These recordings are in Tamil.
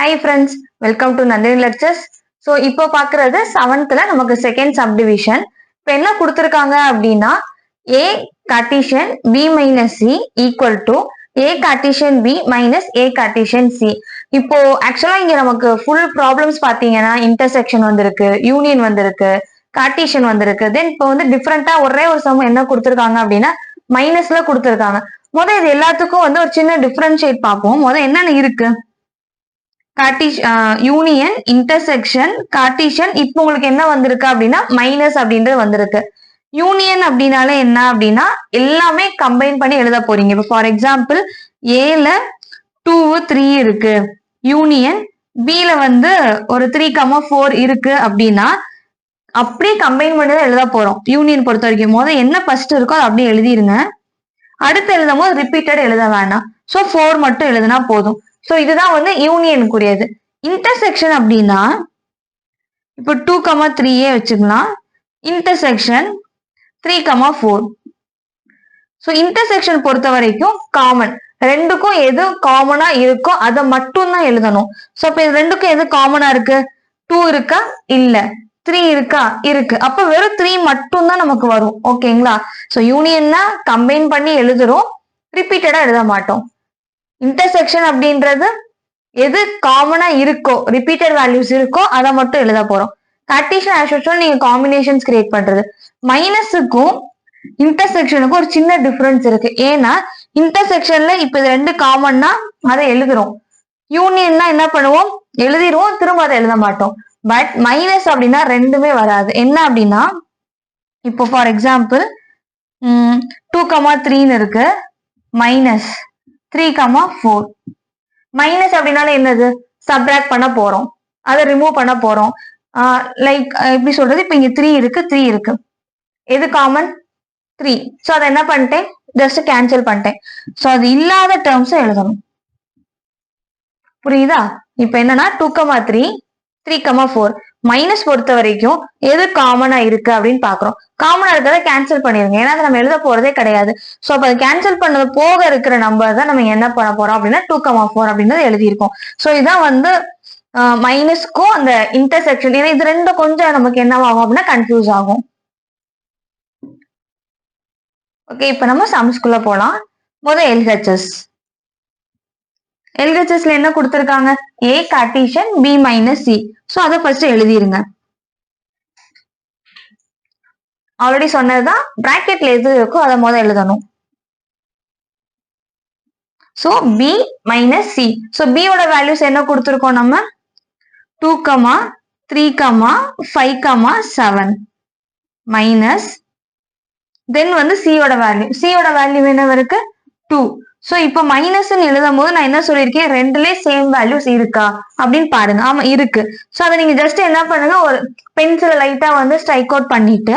Hi friends, welcome to Nandini Lectures. So இப்போ பார்க்கிறது 7th நமக்கு செகண்ட் சப்டிவிஷன். இப்போ என்ன கொடுத்திருக்காங்க அப்படின்னா A cartesian B minus C equal to A cartesian B minus A cartesian C. இப்போ ஆக்சுவலா இங்க நமக்கு ஃபுல் ப்ராப்ளம்ஸ் பாத்தீங்கன்னா இன்டர்செக்ஷன் வந்திருக்கு, யூனியன் வந்திருக்கு, கார்டீசியன் வந்திருக்கு. தென் இப்போ வந்து டிஃப்ரெண்டா ஒரே ஒரு சம் என்ன கொடுத்திருக்காங்க அப்படின்னா மைனஸ்ல கொடுத்திருக்காங்க. முதல் இது எல்லாத்துக்கும் வந்து ஒரு சின்ன டிஃபரன்ஷியேட் பார்ப்போம். முதல் என்னென்ன இருக்கு, யூனியன், இன்டர்செக்ஷன், கார்டீசியன். இப்போ உங்களுக்கு என்ன வந்திருக்கு அப்படின்னா மைனஸ் அப்படின்றது வந்திருக்கு. யூனியன் அப்படின்னாலே என்ன அப்படின்னா எல்லாமே கம்பைன் பண்ணி எழுத போறீங்க. இப்போ ஃபார் எக்ஸாம்பிள் ஏல 2 3 இருக்கு, யூனியன் பில வந்து ஒரு 3,4 இருக்கு அப்படின்னா அப்படியே கம்பைன் பண்ணி தான் எழுத போறோம். யூனியன் பொறுத்த வரைக்கும் முதல்ல என்ன ஃபர்ஸ்ட் இருக்கோ அதை அப்படியே எழுதிருங்க. அடுத்து எழுதும் போது ரிப்பீட்டட் எழுத வேண்டாம். ஸோ 4 மட்டும் எழுதுனா போதும். ஸோ இதுதான் வந்து யூனியனுக்குரியது. இன்டர்செக்ஷன் அப்படின்னா இப்போ 2,3 வச்சுக்கலாம், இன்டர்செக்ஷன் 3,4. ஸோ இன்டர்செக்ஷன் பொறுத்த வரைக்கும் காமன், ரெண்டுக்கும் எது காமனா இருக்கோ அதை மட்டும் தான் எழுதணும். ஸோ இப்போ இது ரெண்டுக்கும் எது காமனா இருக்கு, 2 இருக்கா இல்ல, 3 இருக்கா இருக்கு, அப்ப வெறும் 3 மட்டும் தான் நமக்கு வரும். ஓகேங்களா? ஸோ யூனியன்னா கம்பைன் பண்ணி எழுதுறோம், ரிப்பீட்டடா எழுத மாட்டோம். இன்டர்செக்ஷன் அப்படின்றது எது காமனா இருக்கோ, ரிப்பீட்டட் வேல்யூஸ் இருக்கோ அதை மட்டும் எழுத போறோம். கார்டீசியன் ஆஸ் யூசுவல் நீங்க காம்பினேஷன்ஸ் கிரியேட் பண்றது. மைனஸுக்கும் இன்டர்செக்ஷனுக்கும் ஒரு சின்ன டிஃபரன்ஸ் இருக்கு. ஏன்னா இன்டர்செக்ஷன்ல இப்ப இது ரெண்டு காமன்னா அதை எழுதுறோம், யூனியன்னா என்ன பண்ணுவோம், எழுதிருவோம், திரும்ப அதை எழுத மாட்டோம். பட் மைனஸ் அப்படின்னா ரெண்டுமே வராது. என்ன அப்படின்னா இப்போ ஃபார் எக்ஸாம்பிள் 2,3 இருக்கு, மைனஸ் 3,4. மைனஸ் அப்படின்னால என்னது, சப்ராக்ட் பண்ண போறோம், அதை ரிமூவ் பண்ண போறோம். லைக் எப்படி சொல்றது, இப்ப இங்க 3 இருக்கு, 3 இருக்கு, எது காமன் 3. ஸோ அதை என்ன பண்ணிட்டேன், ஜஸ்ட் கேன்சல் பண்ணிட்டேன். ஸோ அது இல்லாத டேர்ம்ஸ் எழுதணும். புரியுதா? இப்ப என்னன்னா 2,3 3,4 மைனஸ் பொறுத்த வரைக்கும் எது காமனா இருக்கு அப்படின்னு பாக்குறோம். காமனா இருக்கிறத கேன்சல் பண்ணிருங்க, ஏன்னா அதை நம்ம எழுத போறதே கிடையாது. ஸோ அப்ப அதை கேன்சல் பண்ணது போக இருக்கிற நம்பர் தான் நம்ம என்ன பண்ண போறோம் அப்படின்னா 2,4 அப்படின்றது எழுதியிருக்கோம். ஸோ இதான் வந்து மைனஸ்க்கும் அந்த இன்டர்செக்ஷன். ஏன்னா இது ரெண்டும் கொஞ்சம் நமக்கு என்னவாகும் அப்படின்னா கன்ஃபியூஸ் ஆகும். ஓகே, இப்ப நம்ம சம்ஸ்குள்ள போலாம். முதல் எல்ஹெச்எஸ். எல்ஹெச்எஸ்ல என்ன கொடுத்திருக்காங்க, A Cartesian B minus C. So அதை ஃபர்ஸ்ட் எழுதிருங்க. ஆல்ரெடி சொன்னதுதான், பிராக்கெட்ல எது இருக்கோ அதை முதல் எழுதணும். So B minus C. So B யோட வேல்யூஸ் என்ன கொடுத்திருக்கோம் நம்ம, 2, 3, 5, 7 மைனஸ் தென் வந்து சியோட வேல்யூ, சியோட வேல்யூ என்ன இருக்கு 2. ஸோ இப்போ மைனஸ் எழுதும் போது நான் என்ன சொல்லியிருக்கேன், ரெண்டுலேயே சேம் வேல்யூஸ் இருக்கா அப்படின்னு பாருங்க. ஆமா இருக்கு. ஸோ அதை நீங்க ஜஸ்ட் என்ன பண்ணுங்க, ஒரு பென்சில் லைட்டா வந்து ஸ்ட்ரைக் அவுட் பண்ணிட்டு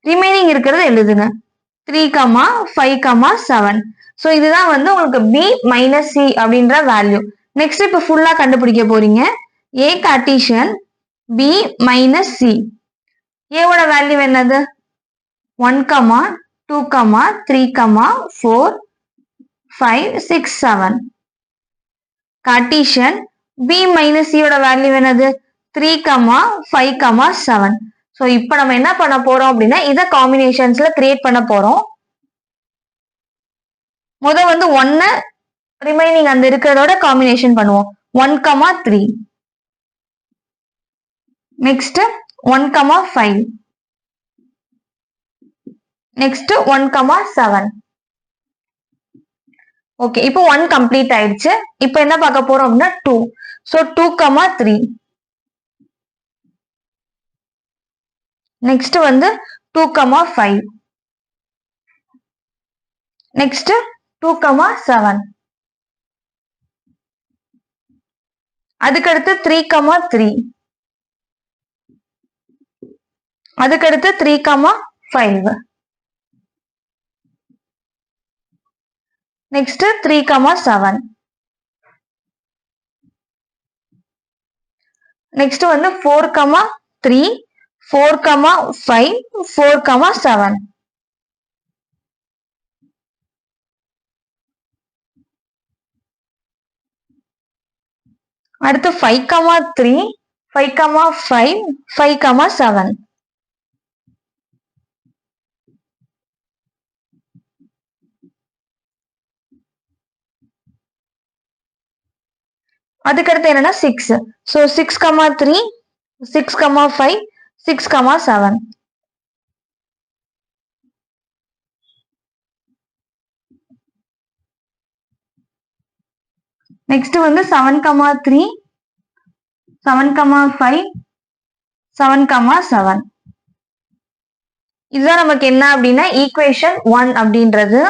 ரிமைனிங் இருக்கிறது எழுதுங்க. 3, 5, 7. ஸோ இதுதான் வந்து உங்களுக்கு பி மைனஸ் சி அப்படின்ற வேல்யூ. நெக்ஸ்ட் இப்போ ஃபுல்லா கண்டுபிடிக்க போறீங்க. ஏ கார்டீசியன் பி மைனஸ் சி. ஏவோட வேல்யூ என்னது 1, 2, 3, 4, 5, 6, 7. கார்டீசியன் பி மைனஸ் சியோட வேல்யூ என்னது 3, 5, 7. ஸோ இப்போ நம்ம என்ன பண்ண போறோம் அப்படின்னா இதை காம்பினேஷன்ஸ்ல கிரியேட் பண்ண போறோம். முதல் வந்து 1 ரிமைனிங் அந்த இருக்கிறதோட காம்பினேஷன் பண்ணுவோம். 1, 3. நெக்ஸ்ட் 1, 5. நெக்ஸ்ட் 1, 7. ஓகே, இப்போ 1 கம்ப்ளீட் ஆயிடுச்சு. இப்போ என்ன பார்க்க போறோம் அப்படின்னா 2. ஸோ 2, 3. நெக்ஸ்ட் வந்து 2, 5. நெக்ஸ்ட் 2, 7. அதுக்கடுத்து 3, 3. அதுக்கடுத்து 3, 5. நெக்ஸ்ட் 3, 7. நெக்ஸ்ட் வந்து 4, 3, 4, 5, 4, 7. அடுத்து 5,3, 5,5, 5,7. அதுக்கடுத்து என்னன்னா 6. ஸோ 6,3, 6,5, 6,7. நெக்ஸ்ட் வந்து 7,3, 7,5, 7,7. இதுதான் நமக்கு என்ன அப்படின்னா ஈக்குவேஷன் 1 அப்படின்றது.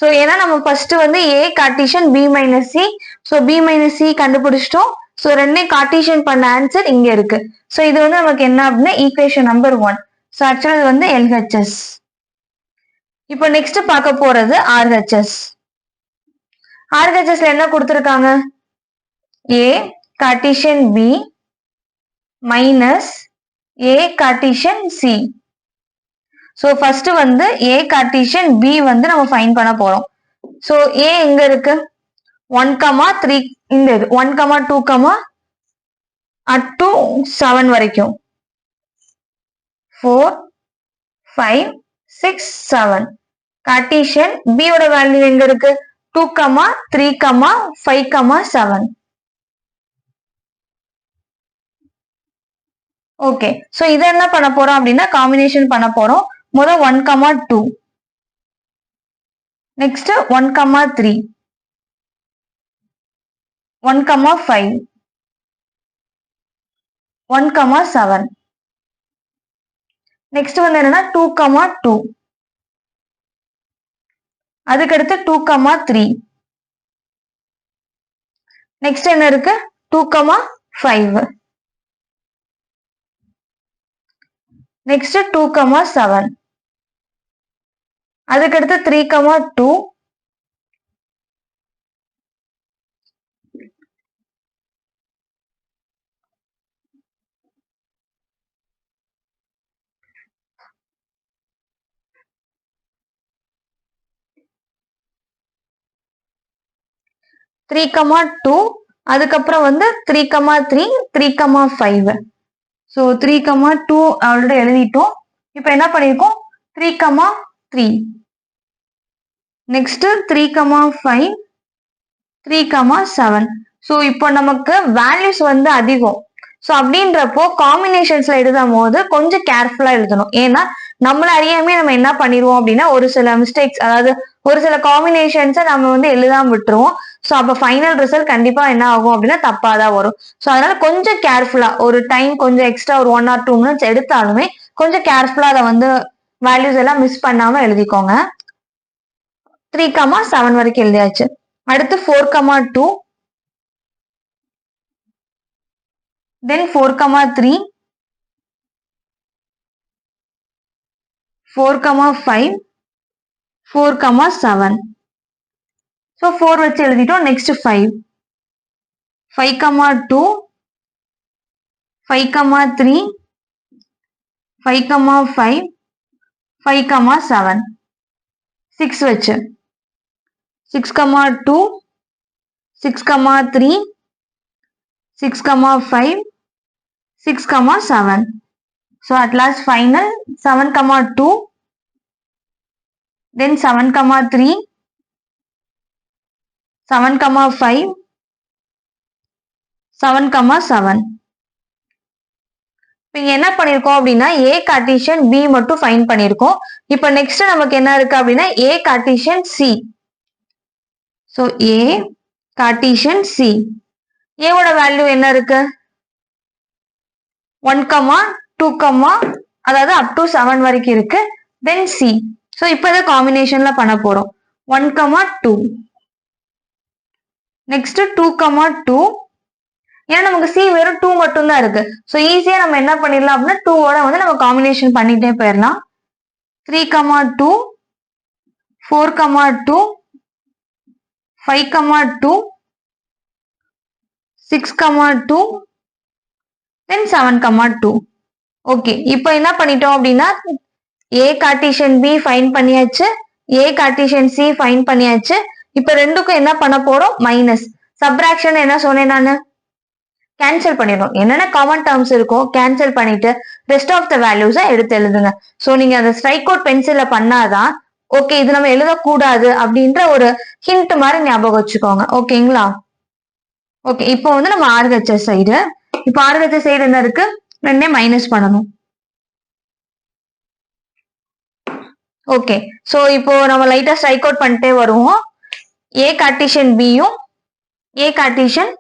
ஸோ ஏன்னா நம்ம ஃபர்ஸ்ட் வந்து A Cartesian B minus C. So B minus C கண்டுபிடிச்சிட்டோம். ஸோ ரெண்டே கார்டீஷியன் பண்ண ஆன்சர் இங்க இருக்கு. ஸோ இது வந்து நமக்கு என்ன அப்படின்னா ஈக்குவேஷன் நம்பர் 1. ஸோ ஆக்சுவலா இது வந்து எல்ஹெச்எஸ். இப்போ நெக்ஸ்ட் பார்க்க போறது ஆர்ஹெச்எஸ். ஆர்ஹெச்எஸ்ல என்ன கொடுத்துருக்காங்க? ஏ கார்டீஷியன் பி மைனஸ் ஏ கார்டீஷியன் சி. ஸோ ஃபர்ஸ்ட் வந்து ஏ கார்டீஷியன் பி வந்து நம்ம ஃபைண்ட் பண்ண போறோம். ஸோ ஏ எங்க இருக்கு? 1,3 இந்த இது 1,2, up to 7 வரைக்கும் 4, 5, 6, 7. கார்டீஷியன் பி யோட வேல்யூ எங்க இருக்கு? 2, 3, 5, 7. ஓகே. ஸோ இதை என்ன பண்ண போறோம் அப்படின்னா காம்பினேஷன் பண்ண போறோம். முதல் 1,2, நெக்ஸ்ட் 1,3, 1,5, 1,7. நெக்ஸ்ட் வந்து என்னன்னா 2,2, அதுக்கடுத்து 2,3. நெக்ஸ்ட் என்ன இருக்கு? 2,5. நெக்ஸ்ட் 2,7. அதுக்கடுத்து 3,2. அதுக்கப்புறம் வந்து 3,3, 3,5. ஸோ 3,2 ஆல்ரெடி எழுதிட்டோம். இப்போ என்ன பண்ணிருக்கோம்? 3,3. நெக்ஸ்ட் 3,5, 3,7. ஸோ இப்போ நமக்கு வேல்யூஸ் வந்து அதிகம். ஸோ அப்படின்றப்போ காம்பினேஷன்ஸ்ல எழுதும் போது கொஞ்சம் கேர்ஃபுல்லா எழுதணும். ஏன்னா நம்மள அறியாமே நம்ம என்ன பண்ணிடுவோம் அப்படின்னா ஒரு சில மிஸ்டேக்ஸ், அதாவது ஒரு சில காம்பினேஷன்ஸை நம்ம வந்து எழுதாம விட்டுருவோம். ஸோ அப்போ ஃபைனல் ரிசல்ட் கண்டிப்பா என்ன ஆகும் அப்படின்னா தப்பா தான் வரும். ஸோ அதனால கொஞ்சம் கேர்ஃபுல்லா ஒரு டைம் கொஞ்சம் எக்ஸ்ட்ரா ஒரு 1 or 2 minutes எடுத்தாலுமே கொஞ்சம் கேர்ஃபுல்லா அதை வந்து வேல்யூஸ் எல்லாம் மிஸ் பண்ணாம எழுதிக்கோங்க. 3,7 வரைக்கும் எழுதியாச்சு. அடுத்து 4,2, தென் 4,3, 4,5, 4,7. ஸோ 4 வச்சு எழுதிட்டோம். நெக்ஸ்ட் 5, 5,2, 5,3, 5,5, 5,7. 6 வச்சு 6,2, 6,3, 6,5, 6,7. So at last final 7,2, then 7,3, 7,5, 7,7. இப்போ என்ன பண்ணிருக்கோம் அப்படின்னா ஏ கார்டீஷியன் பி மட்டும் ஃபைண்ட் பண்ணிருக்கோம். இப்போ நெக்ஸ்ட் நமக்கு என்ன இருக்கு அப்படின்னா ஏ கார்டீஷியன் சி. ஸோ ஏ கார்டீஷியன் சி. ஏவோட வேல்யூ என்ன இருக்கு? 1, 2, அதாவது அப் டு 7 வரைக்கும் இருக்கு. தென் சி. ஸோ இப்போ இதை காம்பினேஷன்ல பண்ண போறோம். 1, 2. நெக்ஸ்ட் 2, ஏன்னா நமக்கு சி வெறும் 2 மட்டும் தான் இருக்கு. ஸோ ஈஸியா நம்ம என்ன பண்ணிடலாம் அப்படின்னா 2ஓட வந்து நம்ம காம்பினேஷன் பண்ணிட்டே போயிடலாம். 3, 4, 5, 6, then 7, ஓகே. இப்போ என்ன பண்ணிட்டோம் அப்படின்னா ஏ கார்டீஷியன் பி ஃபைண்ட் பண்ணியாச்சு, ஏ கார்டீஷியன் சி ஃபைண்ட் பண்ணியாச்சு. இப்போ ரெண்டுக்கும் என்ன பண்ண போறோம்? மைனஸ். சப்ராக்ஷன் என்ன சொன்னேன் நானு, கேன்சல் பண்ணிடணும். என்னென்ன காமன் டேர்ம்ஸ் இருக்கோ கேன்சல் பண்ணிட்டு ரெஸ்ட் ஆஃப் த வேல்யூஸை எடுத்து எழுதுங்க. ஸோ நீங்க அந்த ஸ்ட்ரைக் அவுட் பென்சில்ல பண்ணாதான் ஓகே இது நம்ம எழுதக்கூடாது அப்படின்ற ஒரு ஹிண்ட் மாதிரி ஞாபகம் வச்சுக்கோங்க. ஓகேங்களா? ஓகே, இப்போ வந்து நம்ம ஆர்ஹெச்எஸ் சைடு, இப்போ ஆர்ஹெச்எஸ் சைடு என்ன இருக்கு, ரெண்டே மைனஸ் பண்ணணும். ஓகே, ஸோ இப்போ நம்ம லைட்டா ஸ்ட்ரைக் அவுட் பண்ணிட்டே வருவோம். ஏ கார்டீசியன் பியும் ஏ கார்டீசியன்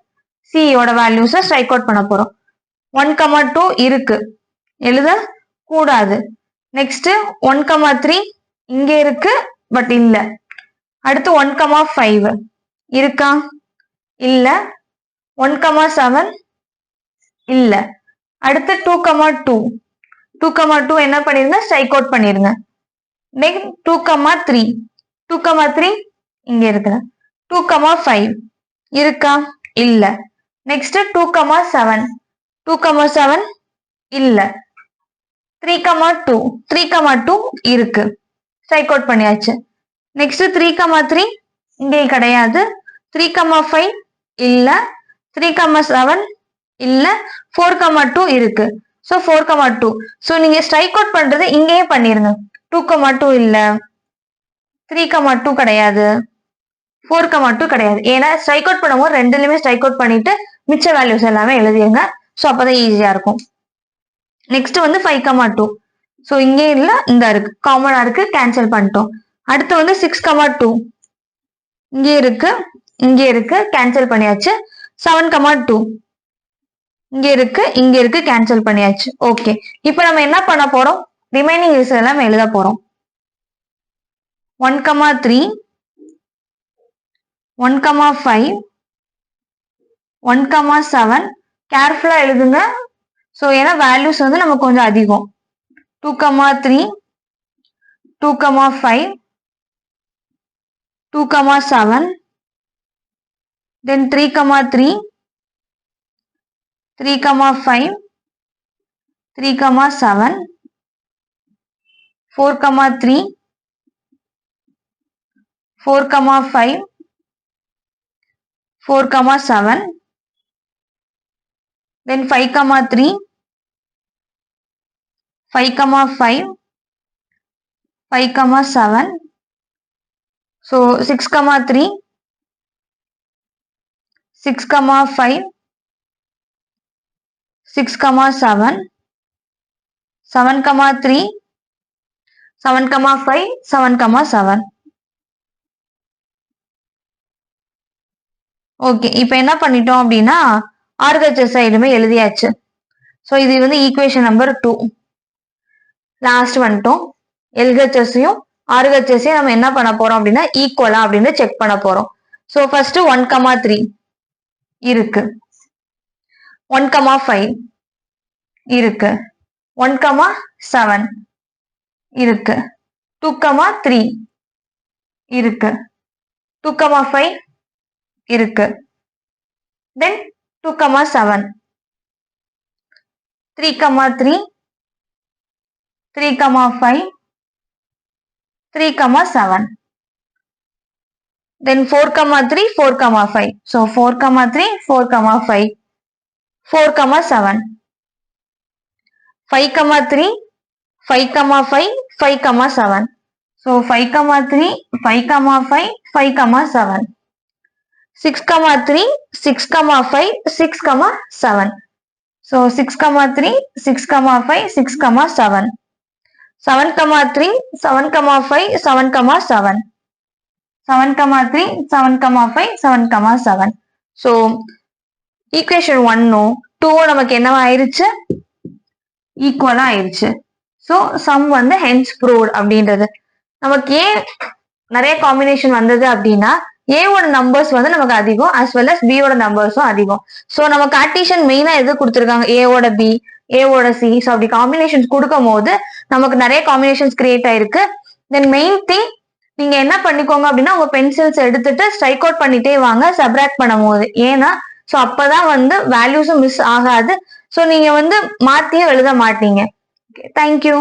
சியோட வேல்யூஸை ஸ்ட்ரைக் அவுட் பண்ண போறோம். 1,2 இருக்கு, எழுத கூடாது. நெக்ஸ்ட் 1,3 இங்க இருக்கு பட் இல்ல. அடுத்து 1,5 இருக்கா, இல்ல. 1,7 இல்ல. அடுத்து 2,2 2,2 என்ன பண்ணிருங்க, ஸ்ட்ரைக் அவுட் பண்ணிருங்க. நெக்ஸ்ட் 2,3 2,3 இங்க இருக்கு. 2,5 இருக்கா, இல்ல. நெக்ஸ்ட் 2,7 2,7 இல்ல. 3,2 3,2 இருக்கு, ஸ்ட்ரைக் அவுட் பண்ணியாச்சு. நெக்ஸ்ட் 3,3 இங்கே கிடையாது. 3,5 இல்ல. 3,7 இல்ல. 4,2 இருக்கு. ஸோ 4,2. ஸோ நீங்க ஸ்ட்ரைக் அவுட் பண்றது இங்கேயே பண்ணிருங்க. 2,2 இல்ல, 3,2 கிடையாது, 4,2 கிடையாது. ஏன்னா ஸ்ட்ரைக் அவுட் பண்ணும்போது ரெண்டுலயுமே ஸ்ட்ரைக் அவுட் பண்ணிட்டு மிச்ச வேல்யூஸ் எல்லாமே எழுதிருங்க. ஸோ அப்பதான் ஈஸியா இருக்கும். நெக்ஸ்ட் வந்து 5,2. ஸோ இங்கே இல்ல, இந்த இருக்கு, காமனா இருக்கு, கேன்சல் பண்ணிட்டோம். அடுத்து வந்து 6,2 இங்கே இருக்கு, இங்கே இருக்கு, கேன்சல் பண்ணியாச்சு. 7,2 இங்க இருக்கு, கேன்சல் பண்ணியாச்சு. ஓகே, இப்போ நம்ம என்ன பண்ண போறோம், ரிமைனிங் லிஸ்ட் எல்லாம் எழுத போறோம். 1,3 1,5 1,7 கேர்ஃபுல்லா எழுதுங்க. ஸோ ஏன்னா வேல்யூஸ் வந்து நமக்கு கொஞ்சம் அதிகம். 2,3 2,5 2,7 தென் 3,3 3,5 3,7 4,3 4,5 4,7 then 5,3 5,5 5,7 so 6,3 6,5 6,7 7,3 7,5 7,7. ஓகே, இப்போ என்ன பண்ணிட்டோம் அப்படின்னா ஆர்ஹெச்எஸ் சைடுமே எழுதியாச்சு. ஸோ இது வந்து ஈக்குவேஷன் நம்பர் 2. லாஸ்ட் வந்துட்டோம். எல்ஹெச்எஸ்ஸையும் ஆர்ஹெச்எஸ்ஸையும் நம்ம என்ன பண்ண போறோம் அப்படின்னா ஈக்குவலா அப்படின்னு செக் பண்ண போறோம். ஸோ ஃபர்ஸ்ட் 1,3 இருக்கு, 1,5 இருக்கு, 1,7 இருக்கு, 2,3 இருக்கு, 2,5 இருக்கு, then 2,7 3,3 3,5 3,7 then 4,3 4,5 so 4,3 4,5 4,7 5,3 5,5 5,7 so 5,3 5,5 5,7 6,3 6,5 6,7 so 6,3 6,5 6,7 7,3 7,5 7,7 7,3 7,5 7,7 so equation 1 2 நமக்கு என்னவா ஆயிருச்சு, ஈக்குவலா ஆயிருச்சு. ஸோ சம் வந்து ஹென்ஸ் ப்ரூவ்ட் அப்படின்றது. நமக்கு ஏன் நிறைய காம்பினேஷன் வந்தது அப்படின்னா ஏவோட நம்பர்ஸ் வந்து நமக்கு அதிகம் as well as பியோட நம்பர்ஸும் அதிகம். ஸோ நம்ம கார்டீசியன் மெயினா எது கொடுத்துருக்காங்க, ஏவோட பி ஏவோட சி. ஸோ அப்படி காம்பினேஷன்ஸ் கொடுக்கும் போது நமக்கு நிறைய காம்பினேஷன்ஸ் கிரியேட் ஆயிருக்கு. தென் மெயின் திங் நீங்க என்ன பண்ணிக்கோங்க அப்படின்னா உங்க பென்சில்ஸ் எடுத்துட்டு ஸ்ட்ரைக் அவுட் பண்ணிட்டே வாங்க சப்ராக்ட் பண்ணும் போது. ஏன்னா ஸோ அப்பதான் வந்து வேல்யூஸும் மிஸ் ஆகாது. ஸோ நீங்க வந்து மாத்தியும் எழுத மாட்டீங்க. தேங்க்யூ.